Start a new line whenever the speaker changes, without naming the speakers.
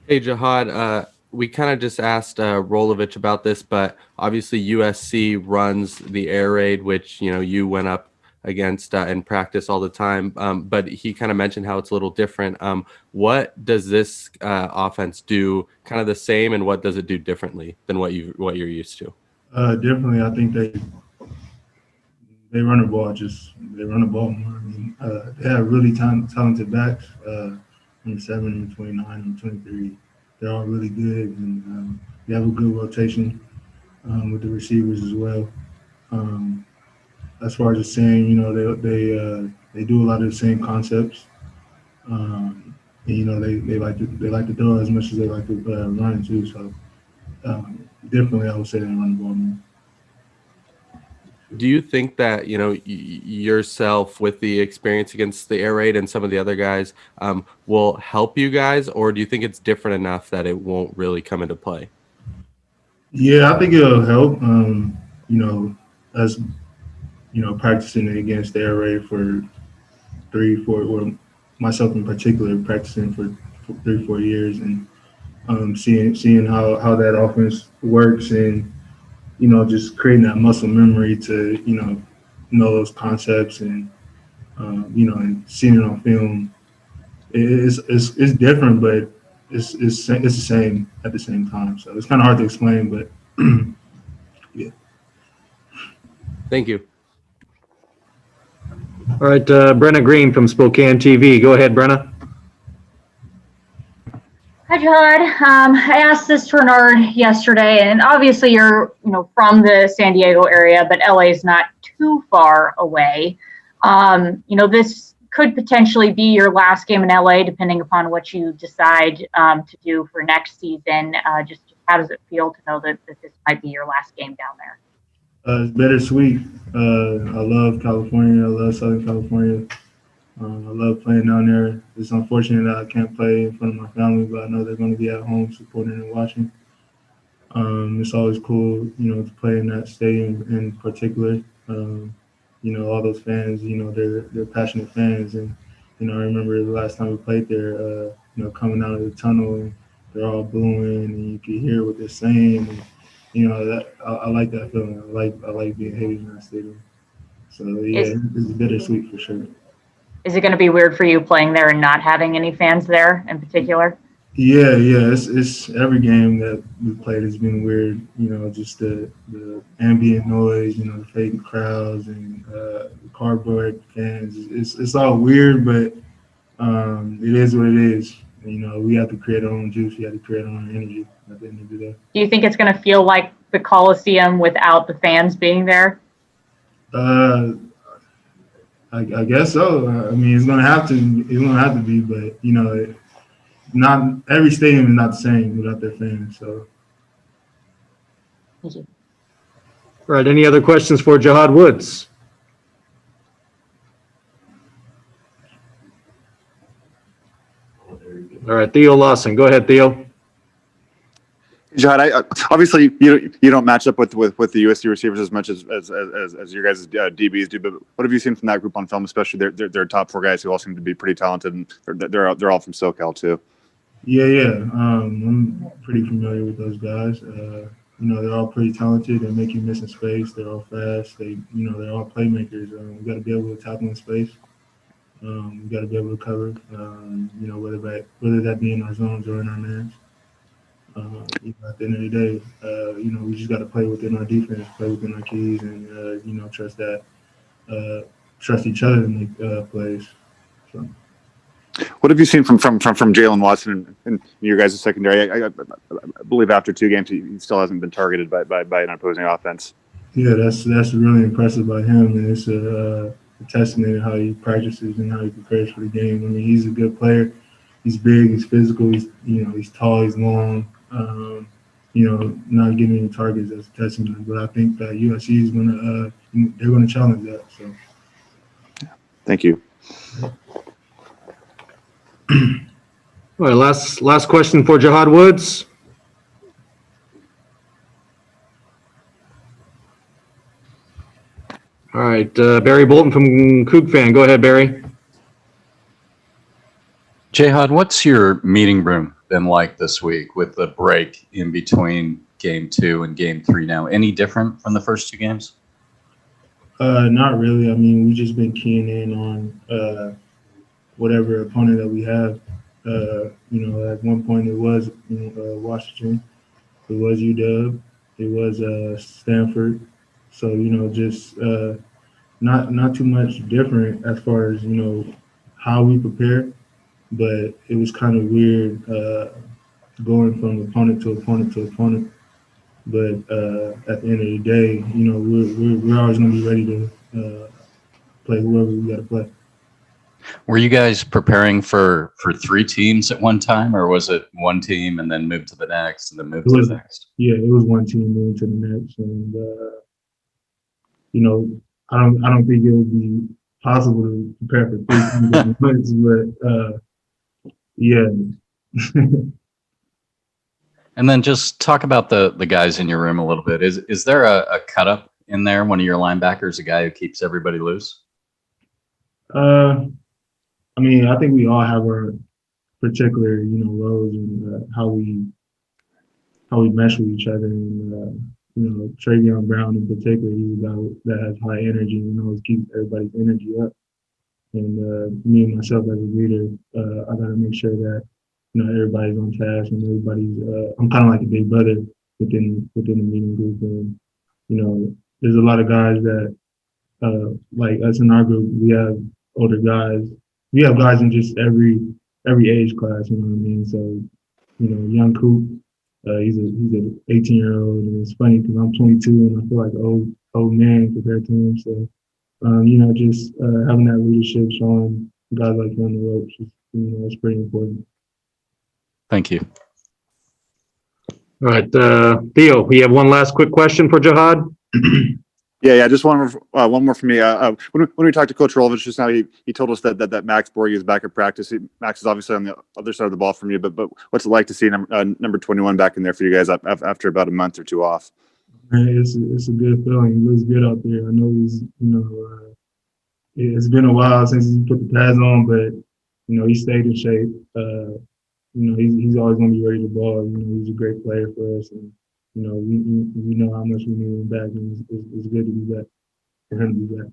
Hey, Jahad, we kind of just asked Rolovich about this, but obviously USC runs the air raid, which, you went up against in practice all the time. But he kind of mentioned how it's a little different. What does this offense do kind of the same, and what does it do differently than what you're used to?
Definitely, I think they run the ball. They run the ball more. I mean, they have really talented backs. Number 7, number 29, number 23. They're all really good, and they have a good rotation with the receivers as well. Um, as far as the same, they do a lot of the same concepts. And, they like to throw as much as they like to run too. So definitely, I would say they run the ball more.
Do you think that, yourself with the experience against the air raid and some of the other guys will help you guys, or do you think it's different enough that it won't really come into play?
Yeah, I think it'll help. Us, practicing against the air raid for 3, 4, or myself in particular, practicing for 3, 4 years, and seeing how that offense works, and just creating that muscle memory to know those concepts, and and seeing it on film. It's different, but it's the same at the same time. So it's kind of hard to explain, but yeah.
Thank you.
All right, Brenna Green from Spokane TV. Go ahead, Brenna.
Hi, Jahad. I asked this to Bernard yesterday, and obviously you're, from the San Diego area, but LA is not too far away. This could potentially be your last game in LA, depending upon what you decide to do for next season. Just how does it feel to know that this might be your last game down there?
It's bittersweet. I love California. I love Southern California. I love playing down there. It's unfortunate that I can't play in front of my family, but I know they're going to be at home supporting and watching. It's always cool, to play in that stadium in particular. All those fans, they're passionate fans, and I remember the last time we played there, coming out of the tunnel, and they're all booing, and you can hear what they're saying. And, that I like that feeling. I like being hated in that stadium. So yeah, it's bittersweet for sure.
Is it going to be weird for you playing there and not having any fans there in particular?
Yeah. It's every game that we played has been weird. Just the ambient noise, the fake crowds, and the cardboard fans. It's all weird, but it is what it is. We have to create our own juice. We have to create our own energy at the end of the day.
Do you think it's going to feel like the Coliseum without the fans being there?
I guess so. I mean, it's gonna have to. It's gonna have to be, but not every stadium is not the same without their fans. So.
Thank you.
All right, any other questions for Jahad Woods? All right, Theo Lawson. Go ahead, Theo.
Jahad, obviously you don't match up with the USC receivers as much as your guys' DBs do, but what have you seen from that group on film, especially their top 4 guys who all seem to be pretty talented, and they're all from SoCal too?
Yeah. I'm pretty familiar with those guys. They're all pretty talented. They make you miss in space. They're all fast. They're all playmakers. We got to be able to tackle in space. We got to be able to cover. Whether that be in our zones or in our mans. At the end of the day, we just got to play within our defense, play within our keys, and trust each other to make plays. So.
What have you seen from Jalen Watson and your guys' secondary? I believe after 2 games, he still hasn't been targeted by an opposing offense.
Yeah, that's really impressive by him, and it's a testament to how he practices and how he prepares for the game. I mean, he's a good player. He's big. He's physical. He's tall. He's long. Not getting any targets as a testament, but I think that USC is they're gonna challenge that. So,
thank you.
All right, last question for Jahad Woods. All right, Barry Bolton from Coug Fan. Go ahead, Barry.
Jahad, what's your meeting room been like this week with the break in between game 2 and game 3 now? Any different from the first 2 games?
Not really. I mean, we've just been keying in on whatever opponent that we have. At one point it was Washington, it was UW, it was Stanford. So just not too much different as far as how we prepare, but it was kind of weird going from opponent to opponent to opponent. But at the end of the day, we're always going to be ready to play whoever we got to play.
Were you guys preparing for 3 teams at one time, or was it one team and then move to the next and then move to the next?
Yeah, it was one team moving to the next, and I don't think it would be possible to prepare for 3 teams at once, but yeah.
And then just talk about the guys in your room a little bit. Is there a cut up in there? One of your linebackers, a guy who keeps everybody loose?
I mean, I think we all have our particular, roles and how we mesh with each other. And Travion Brown in particular, he's a guy that has high energy and always keeps everybody's energy up. And me and myself as a leader, I got to make sure that everybody's on task and everybody's. I'm kind of like a big brother within the meeting group, and there's a lot of guys that like us in our group. We have older guys. We have guys in just every age class. You know what I mean? So young Coop, he's an 18-year-old, and it's funny because I'm 22 and I feel like an old man compared to him. So just having that leadership, showing guys like him on the ropes, it's pretty important.
Thank you.
All right, Theo, we have one last quick question for Jahad.
Yeah, just one more for me. When we talked to Coach Rolovich just now, he told us that Max Borg is back at practice. Max is obviously on the other side of the ball from you, but what's it like to see number 21 back in there for you guys after about a month or 2 off?
It's a good feeling. He looks good out there. I know he's it's been a while since he put the pads on, but he stayed in shape. He's always going to be ready to ball. He's a great player for us, and we know how much we need him back, and it's good to be back, for him to be back.